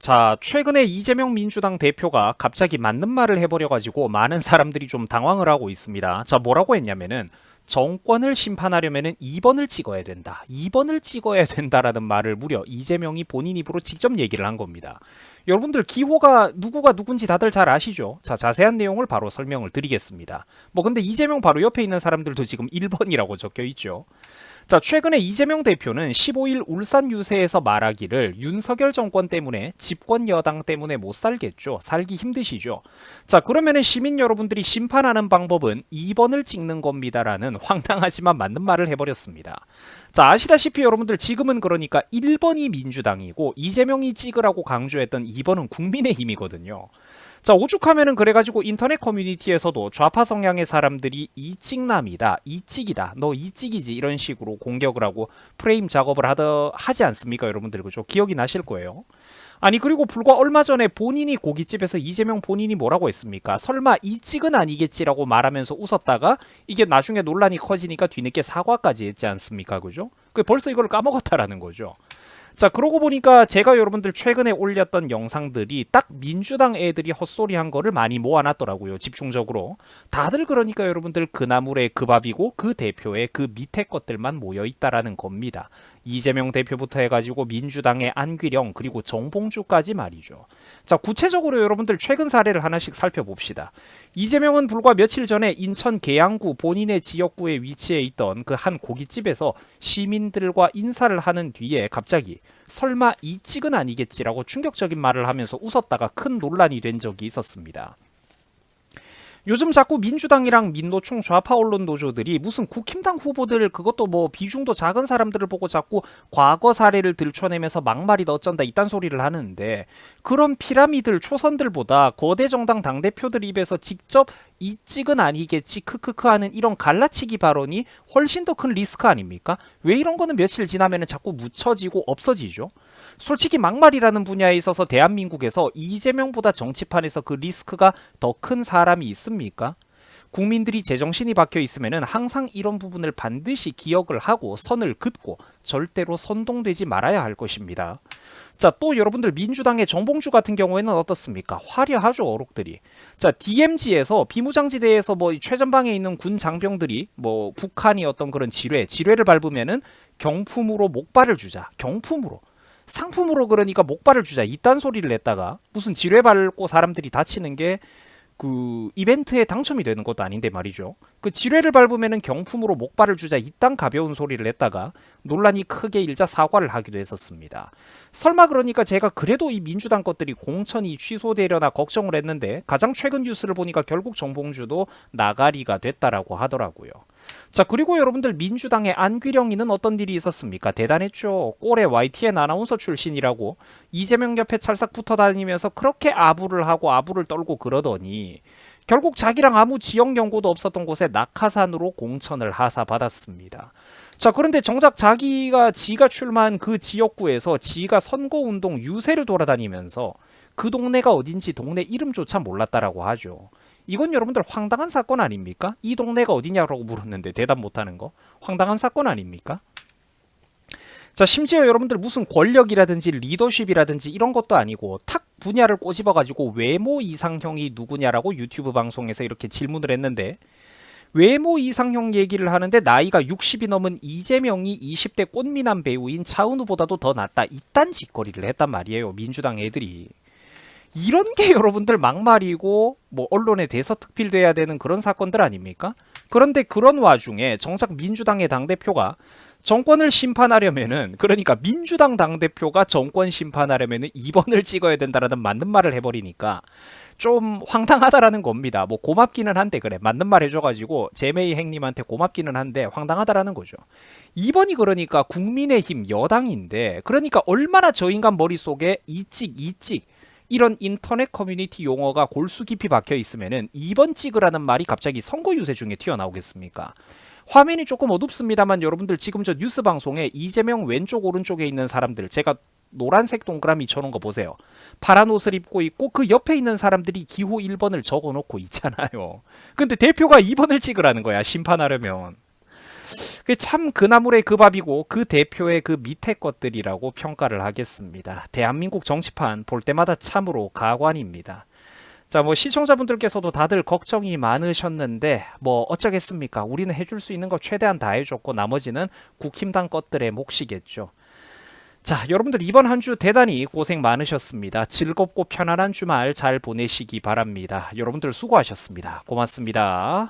자, 최근에 이재명 민주당 대표가 갑자기 맞는 말을 해버려가지고 많은 사람들이 좀 당황을 하고 있습니다. 자, 뭐라고 했냐면은 정권을 심판하려면은 2번을 찍어야 된다. 2번을 찍어야 된다라는 말을 무려 이재명이 본인 입으로 직접 얘기를 한 겁니다. 여러분들 기호가 누구가 누군지 다들 잘 아시죠? 자, 자세한 내용을 바로 설명을 드리겠습니다. 뭐 근데 이재명 바로 옆에 있는 사람들도 지금 1번이라고 적혀 있죠. 자, 최근에 이재명 대표는 15일 울산 유세에서 말하기를 윤석열 정권 때문에 집권 여당 때문에 못 살겠죠. 살기 힘드시죠. 자, 그러면은 시민 여러분들이 심판하는 방법은 2번을 찍는 겁니다라는 황당하지만 맞는 말을 해버렸습니다. 자, 아시다시피 여러분들 지금은 그러니까 1번이 민주당이고 이재명이 찍으라고 강조했던 2번은 국민의힘이거든요. 자, 오죽하면은 그래가지고 인터넷 커뮤니티에서도 좌파 성향의 사람들이 이찍남이다, 이찍이다, 너 이찍이지 이런 식으로 공격을 하고 프레임 작업을 하지 않습니까, 여러분들? 그죠? 기억이 나실 거예요. 아니, 그리고 불과 얼마 전에 본인이 고깃집에서 이재명 본인이 뭐라고 했습니까? 설마 이찍은 아니겠지라고 말하면서 웃었다가 이게 나중에 논란이 커지니까 뒤늦게 사과까지 했지 않습니까? 그죠? 벌써 이걸 까먹었다라는 거죠. 자, 그러고 보니까 제가 여러분들 최근에 올렸던 영상들이 딱 민주당 애들이 헛소리한 거를 많이 모아놨더라고요. 집중적으로. 다들 그러니까 여러분들 그 나물의 그 밥이고 그 대표의 그 밑에 것들만 모여있다라는 겁니다. 이재명 대표부터 해가지고 민주당의 안규령 그리고 정봉주까지 말이죠. 자, 구체적으로 여러분들 최근 사례를 하나씩 살펴봅시다. 이재명은 불과 며칠 전에 인천 계양구 본인의 지역구에 위치해 있던 그 한 고깃집에서 시민들과 인사를 하는 뒤에 갑자기 설마 이찍은 아니겠지라고 충격적인 말을 하면서 웃었다가 큰 논란이 된 적이 있었습니다. 요즘 자꾸 민주당이랑 민노총 좌파 언론 노조들이 무슨 국힘당 후보들 그것도 뭐 비중도 작은 사람들을 보고 자꾸 과거 사례를 들춰내면서 막말이다 어쩐다 이딴 소리를 하는데 그런 피라미들 초선들보다 거대 정당 당대표들 입에서 직접 이찍은 아니겠지 크크크 하는 이런 갈라치기 발언이 훨씬 더 큰 리스크 아닙니까? 왜 이런 거는 며칠 지나면 자꾸 묻혀지고 없어지죠? 솔직히 막말이라는 분야에 있어서 대한민국에서 이재명보다 정치판에서 그 리스크가 더 큰 사람이 있습니까? 국민들이 제정신이 박혀 있으면 항상 이런 부분을 반드시 기억을 하고 선을 긋고 절대로 선동되지 말아야 할 것입니다. 자, 또 여러분들 민주당의 정봉주 같은 경우에는 어떻습니까? 화려하죠, 어록들이. 자, DMZ에서 비무장지대에서 뭐 최전방에 있는 군 장병들이 뭐 북한이 어떤 그런 지뢰를 밟으면은 경품으로 목발을 주자. 경품으로. 상품으로 그러니까 목발을 주자 이딴 소리를 냈다가 무슨 지뢰 밟고 사람들이 다치는 게 그 이벤트에 당첨이 되는 것도 아닌데 말이죠. 그 지뢰를 밟으면은 경품으로 목발을 주자 이딴 가벼운 소리를 냈다가 논란이 크게 일자 사과를 하기도 했었습니다. 설마 그러니까 제가 그래도 이 민주당 것들이 공천이 취소되려나 걱정을 했는데 가장 최근 뉴스를 보니까 결국 정봉주도 나가리가 됐다라고 하더라고요. 자, 그리고 여러분들 민주당의 안규령이는 어떤 일이 있었습니까? 대단했죠. 꼴에 YTN 아나운서 출신이라고 이재명 옆에 찰싹 붙어 다니면서 그렇게 아부를 하고 아부를 떨고 그러더니 결국 자기랑 아무 지역 연고도 없었던 곳에 낙하산으로 공천을 하사받았습니다. 자, 그런데 정작 지가 출마한 그 지역구에서 지가 선거운동 유세를 돌아다니면서 그 동네가 어딘지 동네 이름조차 몰랐다라고 하죠. 이건 여러분들 황당한 사건 아닙니까? 이 동네가 어디냐고 물었는데 대답 못하는 거 황당한 사건 아닙니까? 자, 심지어 여러분들 무슨 권력이라든지 리더십이라든지 이런 것도 아니고 탁 분야를 꼬집어가지고 외모 이상형이 누구냐라고 유튜브 방송에서 이렇게 질문을 했는데 외모 이상형 얘기를 하는데 나이가 60이 넘은 이재명이 20대 꽃미남 배우인 차은우보다도 더 낫다 이딴 짓거리를 했단 말이에요. 민주당 애들이. 이런 게 여러분들 막말이고 뭐 언론에 대서특필돼야 되는 그런 사건들 아닙니까? 그런데 그런 와중에 정작 민주당의 당대표가 정권을 심판하려면은 그러니까 민주당 당대표가 정권 심판하려면은 2번을 찍어야 된다라는 맞는 말을 해버리니까 좀 황당하다라는 겁니다. 뭐 고맙기는 한데 그래 맞는 말 해줘가지고 제메이 행님한테 고맙기는 한데 황당하다라는 거죠. 2번이 그러니까 국민의힘 여당인데 그러니까 얼마나 저 인간 머릿속에 이찍 이런 인터넷 커뮤니티 용어가 골수 깊이 박혀 있으면은 2번 찍으라는 말이 갑자기 선거 유세 중에 튀어나오겠습니까? 화면이 조금 어둡습니다만 여러분들 지금 저 뉴스 방송에 이재명 왼쪽 오른쪽에 있는 사람들 제가 노란색 동그라미 쳐놓은 거 보세요. 파란 옷을 입고 있고 그 옆에 있는 사람들이 기호 1번을 적어놓고 있잖아요. 근데 대표가 2번을 찍으라는 거야 심판하려면. 그 참 그나물의 그 밥이고 그 대표의 그 밑에 것들이라고 평가를 하겠습니다. 대한민국 정치판 볼 때마다 참으로 가관입니다. 자, 뭐 시청자분들께서도 다들 걱정이 많으셨는데 뭐 어쩌겠습니까? 우리는 해줄 수 있는 거 최대한 다 해줬고 나머지는 국힘당 것들의 몫이겠죠. 자, 여러분들 이번 한 주 대단히 고생 많으셨습니다. 즐겁고 편안한 주말 잘 보내시기 바랍니다. 여러분들 수고하셨습니다. 고맙습니다.